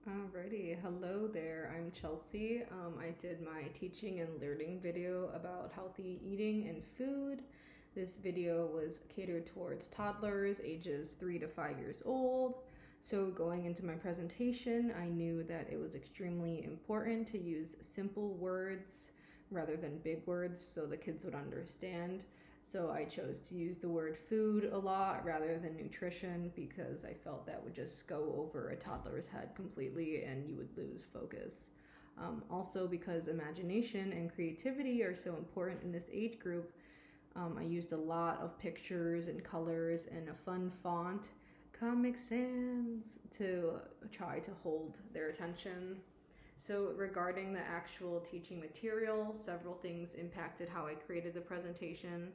Alrighty, hello there. I'm Chelsea. I did my teaching and learning video about healthy eating and food. This video was catered towards toddlers ages 3 to 5 years old. So, going into my presentation, I knew that it was extremely important to use simple words rather than big words so the kids would understand. So I chose to use the word food a lot rather than nutrition because I felt that would just go over a toddler's head completely and you would lose focus. Also, because imagination and creativity are so important in this age group, I used a lot of pictures and colors and a fun font, Comic Sans, to try to hold their attention. So regarding the actual teaching material, several things impacted how I created the presentation.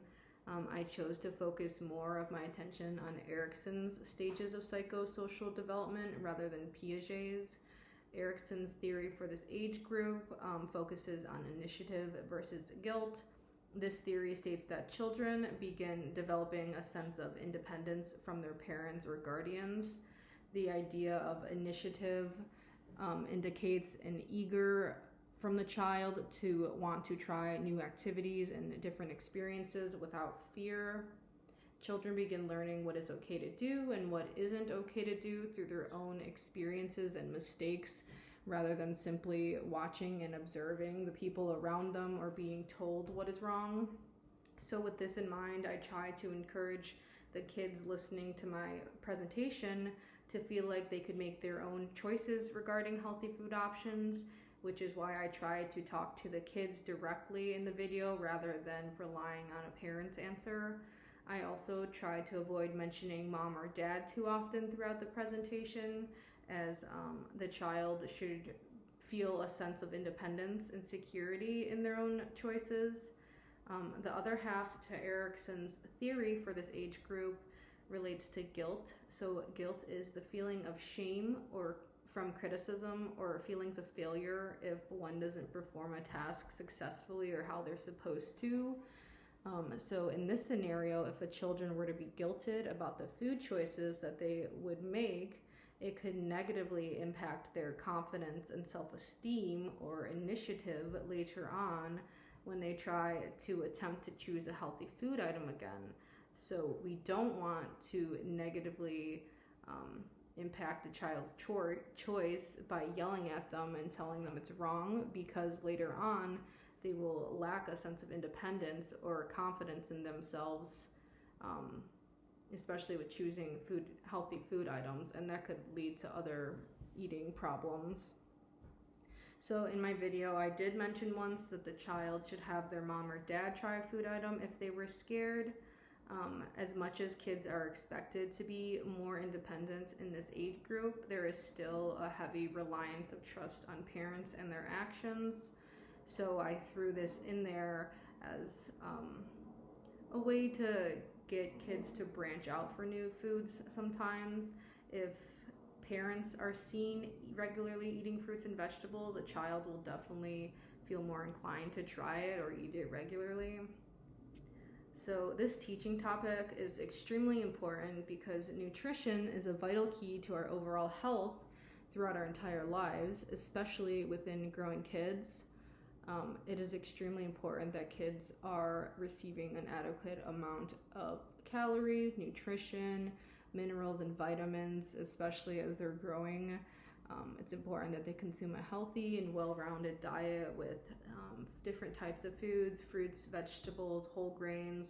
I chose to focus more of my attention on Erikson's stages of psychosocial development rather than Piaget's. Erikson's theory for this age group focuses on initiative versus guilt. This theory states that children begin developing a sense of independence from their parents or guardians. The idea of initiative indicates an eager from the child to want to try new activities and different experiences without fear. Children begin learning what is okay to do and what isn't okay to do through their own experiences and mistakes rather than simply watching and observing the people around them or being told what is wrong. So with this in mind, I try to encourage the kids listening to my presentation to feel like they could make their own choices regarding healthy food options, which is why I try to talk to the kids directly in the video rather than relying on a parent's answer. I also try to avoid mentioning mom or dad too often throughout the presentation, as the child should feel a sense of independence and security in their own choices. The other half to Erikson's theory for this age group relates to guilt. So guilt is the feeling of shame or from criticism or feelings of failure if one doesn't perform a task successfully or how they're supposed to. So in this scenario, if the children were to be guilted about the food choices that they would make, it could negatively impact their confidence and self-esteem or initiative later on when they try to attempt to choose a healthy food item again. So we don't want to negatively impact the child's choice by yelling at them and telling them it's wrong, because later on they will lack a sense of independence or confidence in themselves, especially with choosing healthy food items, and that could lead to other eating problems. So in my video, I did mention once that the child should have their mom or dad try a food item if they were scared. As much as kids are expected to be more independent in this age group, there is still a heavy reliance of trust on parents and their actions. So I threw this in there as a way to get kids to branch out for new foods sometimes. If parents are seen regularly eating fruits and vegetables, a child will definitely feel more inclined to try it or eat it regularly. So this teaching topic is extremely important because nutrition is a vital key to our overall health throughout our entire lives, especially within growing kids. It is extremely important that kids are receiving an adequate amount of calories, nutrition, minerals, and vitamins, especially as they're growing. It's important that they consume a healthy and well-rounded diet with different types of foods, fruits, vegetables, whole grains,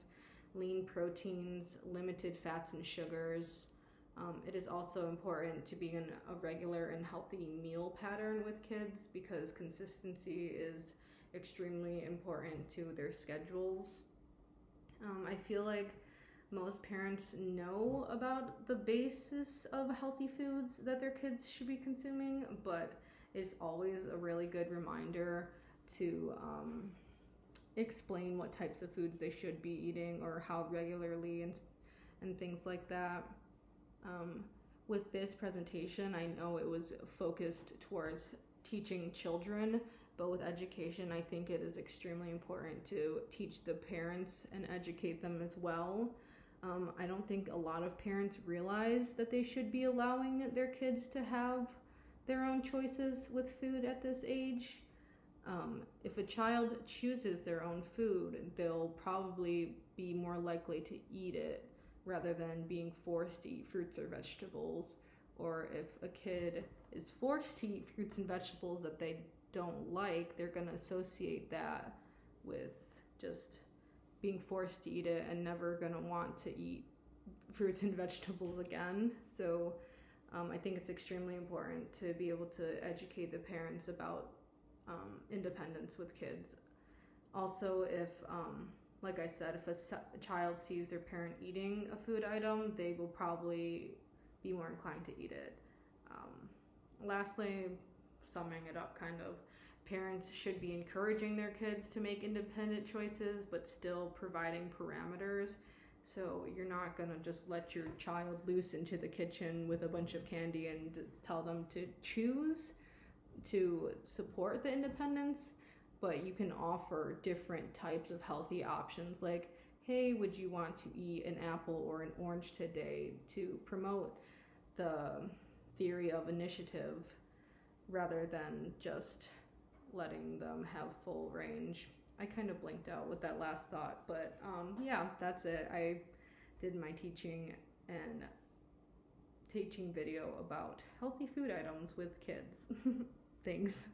lean proteins, limited fats and sugars. It is also important to be in a regular and healthy meal pattern with kids because consistency is extremely important to their schedules. I feel like most parents know about the basis of healthy foods that their kids should be consuming, but it's always a really good reminder to explain what types of foods they should be eating or how regularly and things like that. With this presentation, I know it was focused towards teaching children, but with education, I think it is extremely important to teach the parents and educate them as well. I don't think a lot of parents realize that they should be allowing their kids to have their own choices with food at this age. If a child chooses their own food, they'll probably be more likely to eat it rather than being forced to eat fruits or vegetables. Or if a kid is forced to eat fruits and vegetables that they don't like, they're going to associate that with just being forced to eat it and never going to want to eat fruits and vegetables again. So I think it's extremely important to be able to educate the parents about independence with kids. Also, if like I said, if a child sees their parent eating a food item, they will probably be more inclined to eat it. Lastly, summing it up kind of, parents should be encouraging their kids to make independent choices, but still providing parameters. So you're not going to just let your child loose into the kitchen with a bunch of candy and tell them to choose to support the independence, but you can offer different types of healthy options like, hey, would you want to eat an apple or an orange today, to promote the theory of initiative rather than just letting them have full range. I kind of blinked out with that last thought, but yeah, that's it. I did my teaching video about healthy food items with kids. Thanks.